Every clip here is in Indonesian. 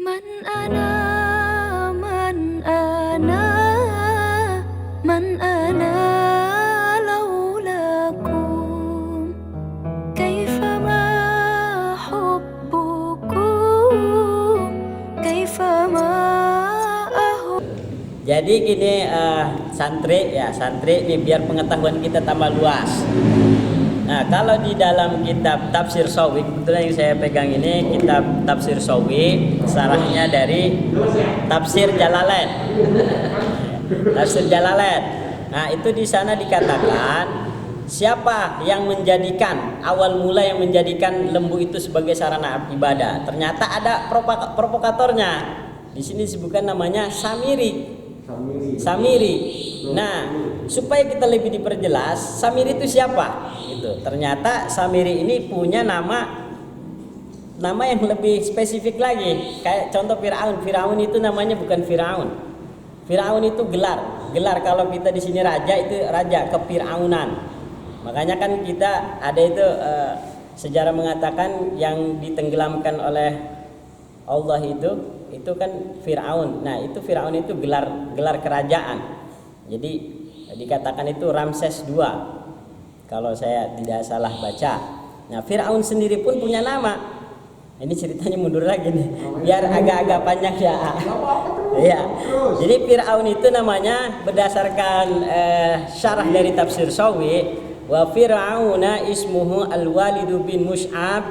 من أنا من أنا من أنا لولاكم كيفما حبكم كيفما أهو. Jadi gini santri ini biar pengetahuan kita tambah luas. Nah, kalau di dalam kitab Tafsir Shawi, kebetulan yang saya pegang ini kitab Tafsir Shawi, sarahnya dari Tafsir Jalalain. Tafsir Jalalain. Nah, itu di sana dikatakan siapa yang menjadikan awal mula yang menjadikan lembu itu sebagai sarana ibadah. Ternyata ada provokatornya. Di sini disebutkan namanya Samiri. Nah, supaya kita lebih diperjelas, Samiri itu siapa? Itu ternyata Samiri ini punya nama yang lebih spesifik lagi. Kayak contoh Firaun. Firaun itu namanya bukan Firaun. Firaun itu gelar kalau kita di sini raja itu raja kefiraunan. Makanya kan kita ada itu sejarah mengatakan yang ditenggelamkan oleh Allah itu kan Firaun. Nah, itu Firaun itu gelar kerajaan. Jadi dikatakan itu Ramses II kalau saya tidak salah baca. Nah, Firaun sendiri pun punya nama. Ini ceritanya mundur lagi nih, biar agak-agak panjang ya. Iya. Jadi Firaun itu namanya berdasarkan syarah dari Tafsir Shawi, wa Fir'auna ismuhu al-Walidu bin Mus'ab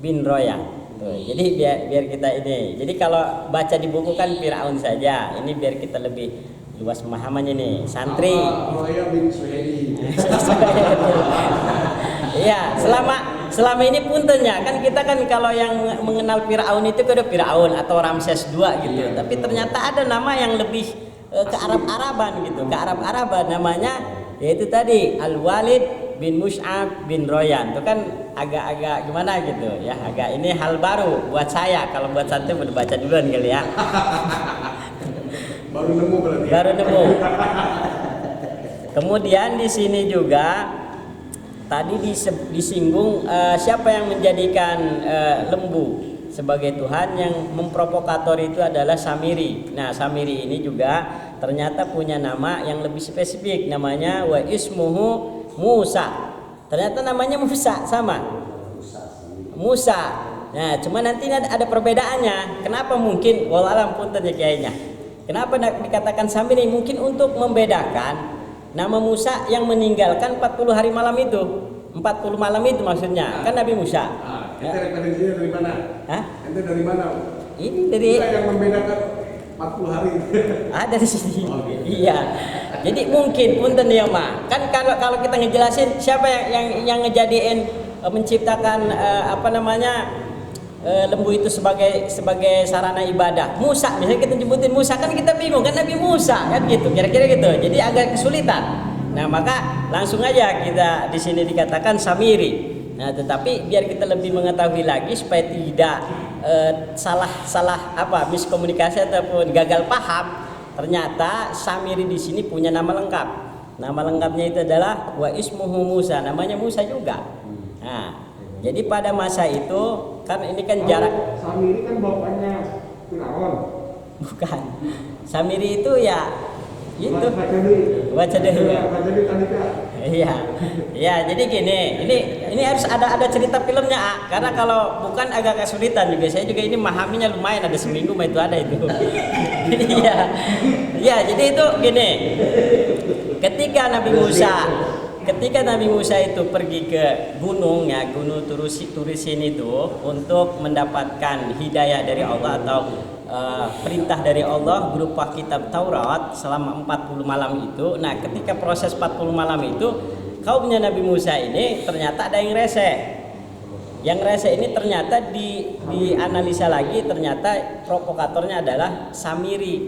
bin Roya. Jadi biar kita ini. Jadi kalau baca di buku kan Firaun saja. Ini biar kita lebih luas pemahamannya nih. Santri. Roya bin Suhedi. Iya, selama ini puntennya kan kita kan kalau yang mengenal Firaun itu ada Firaun atau Ramses II gitu. Tapi ternyata ada nama yang lebih ke Arab-Araban gitu. Ke Arab-Araban namanya yaitu tadi Al-Walid bin Mus'ab bin Royan. Itu kan agak-agak gimana gitu ya, agak ini hal baru buat saya. Kalau buat santri udah baca duluan kali ya. Baru nemu berarti. Baru nemu. Kemudian di sini juga tadi disinggung siapa yang menjadikan lembu sebagai Tuhan. Yang memprovokator itu adalah Samiri. Nah, Samiri ini juga ternyata punya nama yang lebih spesifik, namanya wa ismuhu Musa. Ternyata namanya Musa sama. Musa. Nah, cuma nanti ada perbedaannya. Kenapa mungkin wallahualam punten ya kiainya. Kenapa dikatakan Samiri? Mungkin untuk membedakan nama Musa yang meninggalkan 40 hari malam itu. 40 malam itu maksudnya. Kan Nabi Musa. Ente referensinya dari mana? Hah? Ente dari mana? Ini dari yang membedakan 40 hari. ada di sini. Oh, gitu. Iya. Jadi mungkin punten ya mah. Kan kalau kita ngejelasin siapa yang ngejadiin menciptakan lembu itu sebagai sarana ibadah. Musa, misalnya kita nyebutin Musa kan kita bingung kan Nabi Musa kan gitu. Kira-kira gitu. Jadi agak kesulitan. Nah, maka langsung aja kita di sini dikatakan Samiri. Nah, tetapi biar kita lebih mengetahui lagi supaya tidak salah miskomunikasi ataupun gagal paham, ternyata Samiri di sini punya nama lengkap. Nama lengkapnya itu adalah wa ismuhu Musa, namanya Musa juga. Nah, jadi pada masa itu kan ini kan jarak. Samiri kan bapaknya Firaun. Bukan. Samiri itu ya itu baca deh. Baca deh tadi Kak. Iya, ya jadi gini, ini harus ada cerita filmnya, karena kalau bukan agak kesulitan juga. Saya juga ini memahaminya lumayan, ada seminggu mah itu ada itu. Iya, jadi itu gini. Ketika Nabi Musa itu pergi ke gunung Turisin itu untuk mendapatkan hidayah dari Allah atau perintah dari Allah berupa kitab Taurat selama 40 malam itu. Nah, ketika proses 40 malam itu kaumnya Nabi Musa ini ternyata ada yang rese. Yang rese ini ternyata dianalisa lagi, ternyata provokatornya adalah Samiri.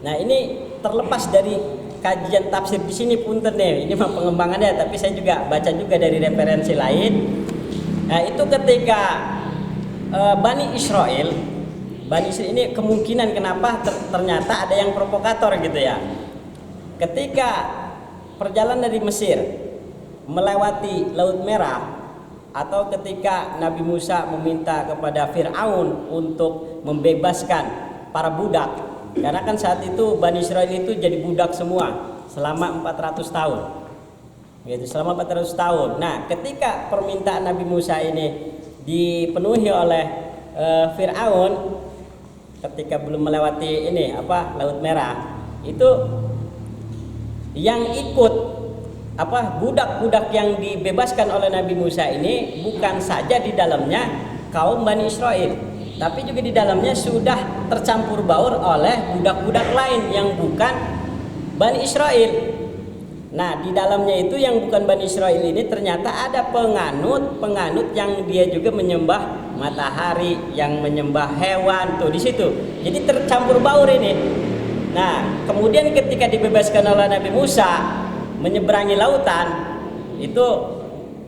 Nah, ini terlepas dari kajian tafsir di sini punten nih. Ini mah pengembangannya, tapi saya juga baca juga dari referensi lain. Nah, itu ketika Bani Israel ini kemungkinan kenapa ternyata ada yang provokator gitu ya. Ketika perjalanan dari Mesir melewati Laut Merah, atau ketika Nabi Musa meminta kepada Fir'aun untuk membebaskan para budak, karena kan saat itu Bani Israel itu jadi budak semua selama 400 tahun. Gitu, selama 400 tahun. Nah, ketika permintaan Nabi Musa ini dipenuhi oleh Fir'aun ketika belum melewati Laut Merah, itu yang ikut budak-budak yang dibebaskan oleh Nabi Musa ini bukan saja di dalamnya kaum Bani Israel, tapi juga di dalamnya sudah tercampur baur oleh budak-budak lain yang bukan Bani Israel. Nah, di dalamnya itu yang bukan Bani Israel ini ternyata ada penganut yang dia juga menyembah matahari, yang menyembah hewan tuh di situ. Jadi tercampur baur ini. Nah, kemudian ketika dibebaskan oleh Nabi Musa menyeberangi lautan, itu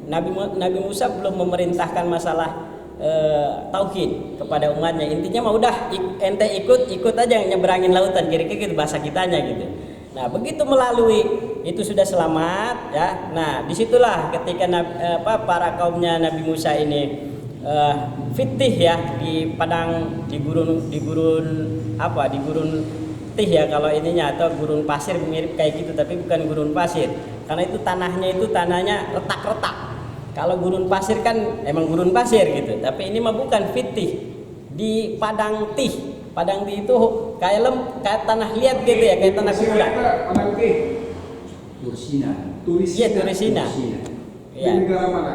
Nabi Musa belum memerintahkan masalah tauhid kepada umatnya. Intinya mah udah ente ikut aja nyeberangin lautan, kira-kira gitu bahasa kitanya gitu. Nah, begitu melalui itu sudah selamat ya. Nah, disitulah ketika para kaumnya Nabi Musa ini fitih ya di gurun tih ya kalau ininya, atau gurun pasir mirip kayak gitu, tapi bukan gurun pasir karena itu tanahnya retak-retak. Kalau gurun pasir kan emang gurun pasir gitu, tapi ini mah bukan fitih di padang tih. Padang tih itu kayak tanah liat gitu ya, kayak tanah kuburan. Padang tih. Turisina. Iya, Turisina. Di negara mana?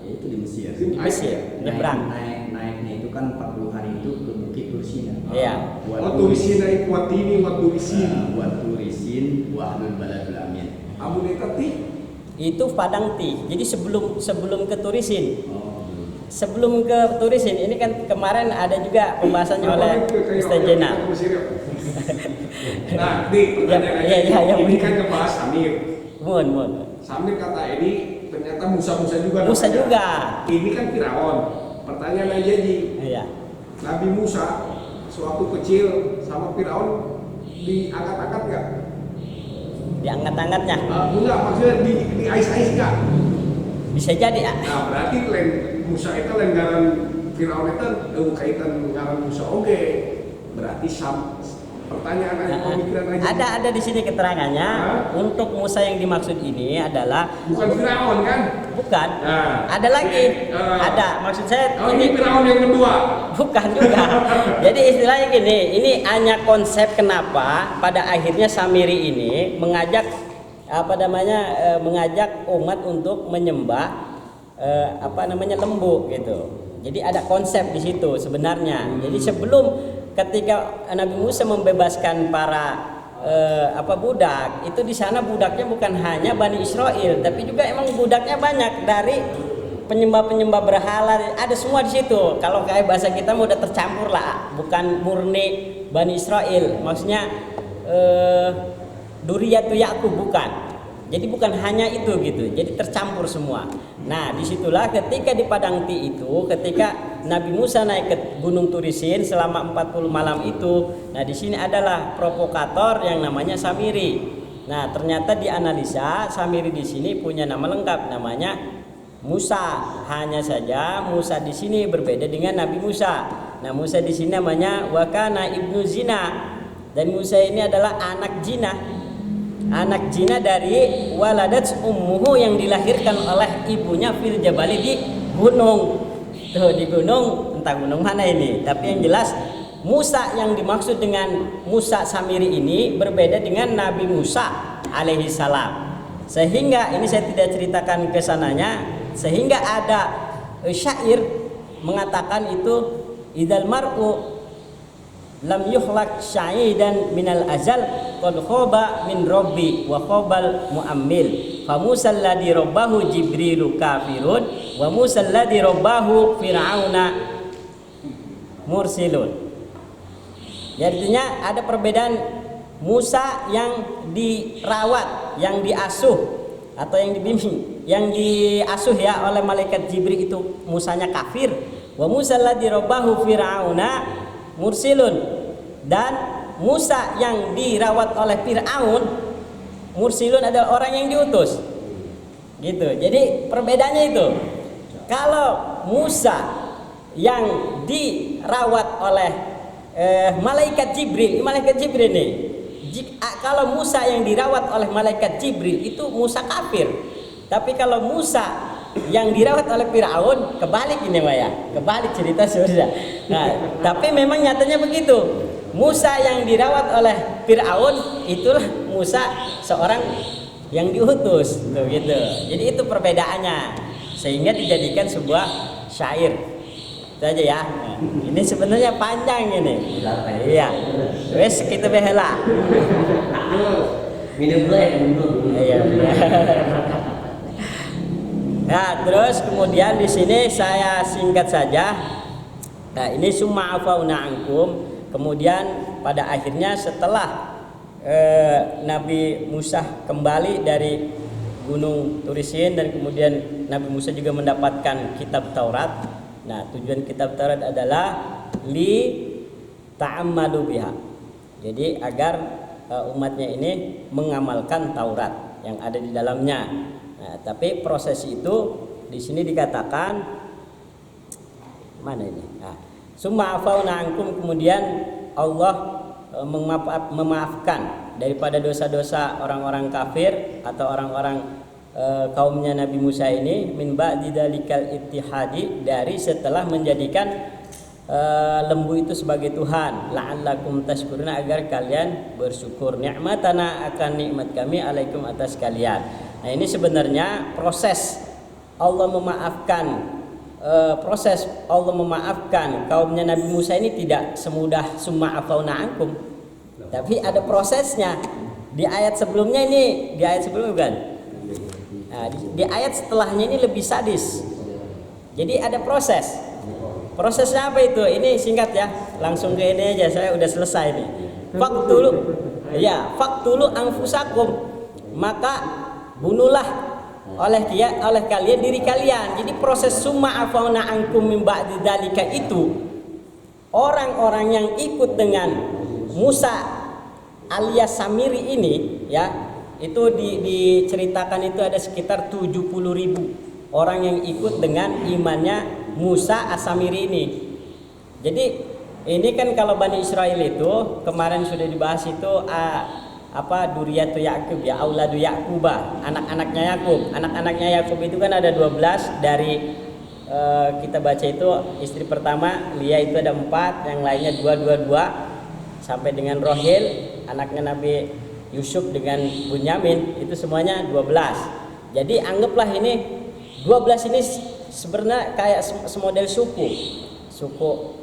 Itu di Mesir. Di Mesir, nyebrang. Naiknya itu kan 40 hari itu ke Bukit Turisina. Iya. Turisina itu buat ini, buat turisin. Buat turisin, wahlul baladul amin. Amun eta tih? Itu padang tih. Jadi sebelum ke Turisin. Oh. Sebelum ke Turisin, ini kan kemarin ada juga pembahasannya oleh Ustaz Jenal. Nah, nih pertanyaan ini kan ngebahas Samir. Samir kata Edi ternyata Musa juga. Musa namanya. juga. Ini kan Firaun. Pertanyaan aja Iya. Nabi Musa sewaktu kecil sama Firaun diangkat-angkat nggak? Diangkat-angkatnya. Enggak, maksudnya di ais-ais nggak? Bisa jadi ya. Nah, berarti Musa itu ngaran Firaun itu kaitan ngaran Musa oge. Berarti pertanyaan aja, pemikiran aja. Ada di sini keterangannya. Untuk Musa yang dimaksud ini adalah bukan Firaun kan? Bukan. Nah, ada lagi. Ada. Maksud saya ini Firaun yang kedua. Bukan juga. Jadi istilahnya gini, ini hanya konsep kenapa pada akhirnya Samiri ini mengajak mengajak umat untuk menyembah lembu gitu. Jadi ada konsep di situ sebenarnya. Jadi sebelum ketika Nabi Musa membebaskan para budak, itu di sana budaknya bukan hanya Bani Israel, tapi juga emang budaknya banyak dari penyembah berhala, ada semua di situ. Kalau kayak bahasa kita udah tercampur lah, bukan murni Bani Israel. Maksudnya Duriyatu Yakub bukan. Jadi bukan hanya itu gitu. Jadi tercampur semua. Nah, disitulah ketika di Padang Ti itu, ketika Nabi Musa naik ke Gunung Turisin selama 40 malam itu, nah di sini adalah provokator yang namanya Samiri. Nah, ternyata dianalisa Samiri di sini punya nama lengkap, namanya Musa. Hanya saja Musa di sini berbeda dengan Nabi Musa. Nah, Musa di sini namanya Wakana ibnu Zina, dan Musa ini adalah anak zina. Anak zina dari waladat ummuhu, yang dilahirkan oleh ibunya fil jabali, di gunung. Tuh di gunung, entah gunung mana ini, tapi yang jelas Musa yang dimaksud dengan Musa Samiri ini berbeda dengan Nabi Musa alaihi salam. Sehingga ini saya tidak ceritakan kesananya, sehingga ada syair mengatakan itu idal mar'u lam yukhlaq sya'idan minal azal qad khoba min rabbi wa khobal mu'ammil fa Musa alladhi rabbahu Jibrilu kafirun wa Musa alladhi rabbahu Fir'auna mursilun. Artinya ada perbedaan Musa yang dirawat, yang diasuh atau yang dibimbing, yang diasuh ya oleh malaikat Jibril, itu Musanya kafir. Wa Musa alladhi rabbahu Fir'auna mursilun, dan Musa yang dirawat oleh Fir'aun, mursilun adalah orang yang diutus gitu. Jadi perbedaannya itu. Kalau Musa yang dirawat oleh malaikat Jibril nih, kalau Musa yang dirawat oleh malaikat Jibril itu Musa kafir. Tapi kalau Musa yang dirawat oleh Firaun, kebalik ini Pak ya, kebalik cerita sudah. Nah, tapi memang nyatanya begitu. Musa yang dirawat oleh Firaun itulah Musa seorang yang diutus, tuh gitu. Jadi itu perbedaannya, sehingga dijadikan sebuah syair. Itu aja ya. Nah, ini sebenarnya panjang ini. Iya. Wes kita behela. Minum dulu ya, minum dulu. Iya. Nah, terus kemudian di sini saya singkat saja. Nah, ini summa afauna ankum. Kemudian pada akhirnya setelah Nabi Musa kembali dari Gunung Turisin dan kemudian Nabi Musa juga mendapatkan kitab Taurat. Nah, tujuan kitab Taurat adalah li ta'ammalu biha. Jadi agar umatnya ini mengamalkan Taurat yang ada di dalamnya. Nah, tapi proses itu di sini dikatakan mana ini? Nah, summa afauna ankum, kemudian Allah memaafkan daripada dosa-dosa orang-orang kafir atau orang-orang kaumnya Nabi Musa ini min ba'di dalikal ittihadi, dari setelah menjadikan lembu itu sebagai Tuhan, la'allakum tashkuruna, agar kalian bersyukur, ni'matana akan nikmat kami alaikum atas kalian. Nah, ini sebenarnya proses Allah memaafkan kaumnya Nabi Musa ini tidak semudah summa afauna ankum, tapi ada prosesnya. Di ayat sebelumnya ini, di ayat sebelumnya bukan? Nah, di ayat setelahnya ini lebih sadis. Jadi ada proses. Prosesnya apa itu? Ini singkat ya, langsung ke ini aja, saya udah selesai nih. Faktulu anfusakum, maka bunuhlah oleh kalian diri kalian. Jadi proses summa afauna ankum min ba'di dzalika itu, orang-orang yang ikut dengan Musa alias Samiri ini ya, itu diceritakan itu ada sekitar 70.000 orang yang ikut dengan imannya Musa as-Samiri ini. Jadi ini kan kalau Bani Israel itu kemarin sudah dibahas itu Duriyatu Yakub ya, auladu Yakubah, anak-anaknya Yakub. Anak-anaknya Yakub itu kan ada 12 dari kita baca itu istri pertama Lia itu ada 4, yang lainnya 2 sampai dengan Rohil, anaknya Nabi Yusuf dengan Bunyamin, itu semuanya 12. Jadi anggaplah ini 12 ini sebenarnya kayak semodel suku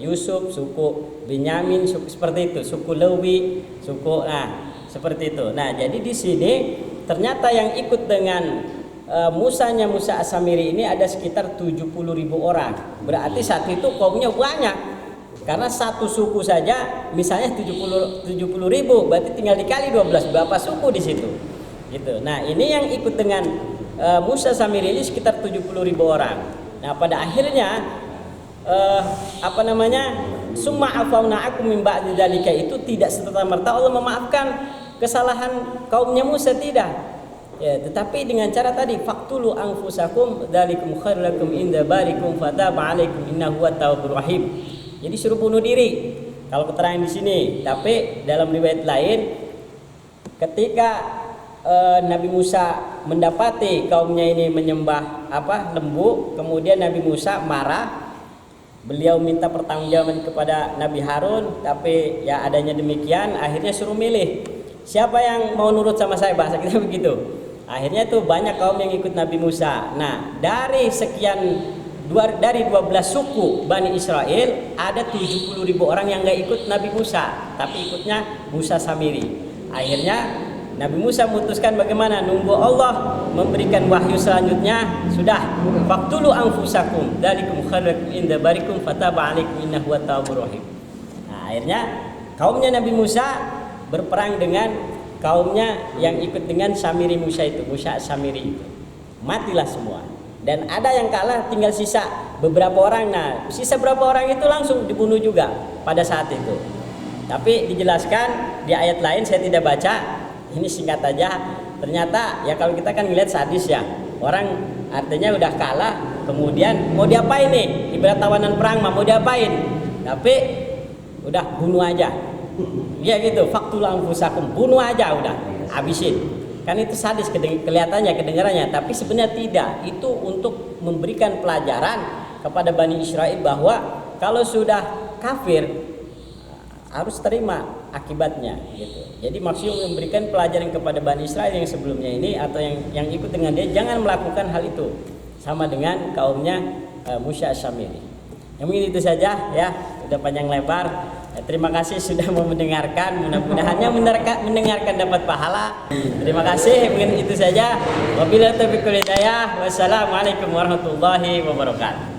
Yusuf, suku Benyamin, suku seperti itu, suku Lewi, suku seperti itu. Nah, jadi di sini ternyata yang ikut dengan Musa as-Samiri ini ada sekitar 70.000 orang. Berarti saat itu kaumnya banyak. Karena satu suku saja misalnya 70.000, berarti tinggal dikali 12 berapa suku di situ. Gitu. Nah, ini yang ikut dengan Musa Samiri ini sekitar 70.000 orang. Nah, pada akhirnya summa afauna akum min ba'di dzalika itu tidak serta-merta Allah memaafkan kesalahan kaumnya Musa, tidak. Ya, tetapi dengan cara tadi faqtulu anfusakum dzalikum khairul lakum inda barikum fataba alaikum innahu huwat-tawwabur rahim. Jadi suruh bunuh diri kalau keterangan di sini. Tapi dalam riwayat lain ketika Nabi Musa mendapati kaumnya ini menyembah lembu, kemudian Nabi Musa marah. Beliau minta pertanggungjawaban kepada Nabi Harun, tapi ya adanya demikian, akhirnya suruh milih siapa yang mau nurut sama saya, bahasa kita begitu. Akhirnya tuh banyak kaum yang ikut Nabi Musa. Nah, dari 12 suku Bani Israel ada 70.000 orang yang gak ikut Nabi Musa, tapi ikutnya Musa Samiri. Akhirnya Nabi Musa memutuskan bagaimana, nunggu Allah memberikan wahyu selanjutnya, sudah faqtulu anfusakum dzalikum khairul inda barikum fataba alaikum innahu huwat-tawwabur rahim. Nah, akhirnya kaumnya Nabi Musa berperang dengan kaumnya yang ikut dengan Samiri Musa itu, Musa Samiri itu. Matilah semua. Dan ada yang kalah, tinggal sisa beberapa orang. Nah, sisa berapa orang itu langsung dibunuh juga pada saat itu. Tapi dijelaskan di ayat lain, saya tidak baca. Ini singkat aja. Ternyata ya kalau kita kan ngeliat sadis ya, orang artinya udah kalah kemudian mau diapain nih, ibarat tawanan perang mah mau diapain, tapi udah bunuh aja, ya gitu, faktul anfusakum, bunuh aja udah, habisin. Kan itu sadis kelihatannya, kedengarannya, tapi sebenarnya tidak. Itu untuk memberikan pelajaran kepada Bani Israel bahwa kalau sudah kafir harus terima akibatnya gitu. Jadi maksudnya memberikan pelajaran kepada Bani Israel yang sebelumnya ini atau yang ikut dengan dia, jangan melakukan hal itu sama dengan kaumnya Musa As-Samiri. Yang mungkin itu saja ya, sudah panjang lebar. Terima kasih sudah mau mendengarkan, mudah-mudahannya mendengarkan dapat pahala. Terima kasih, mungkin itu saja. Wabillahi taufiq wal hidayah. Wassalamualaikum warahmatullahi wabarakatuh.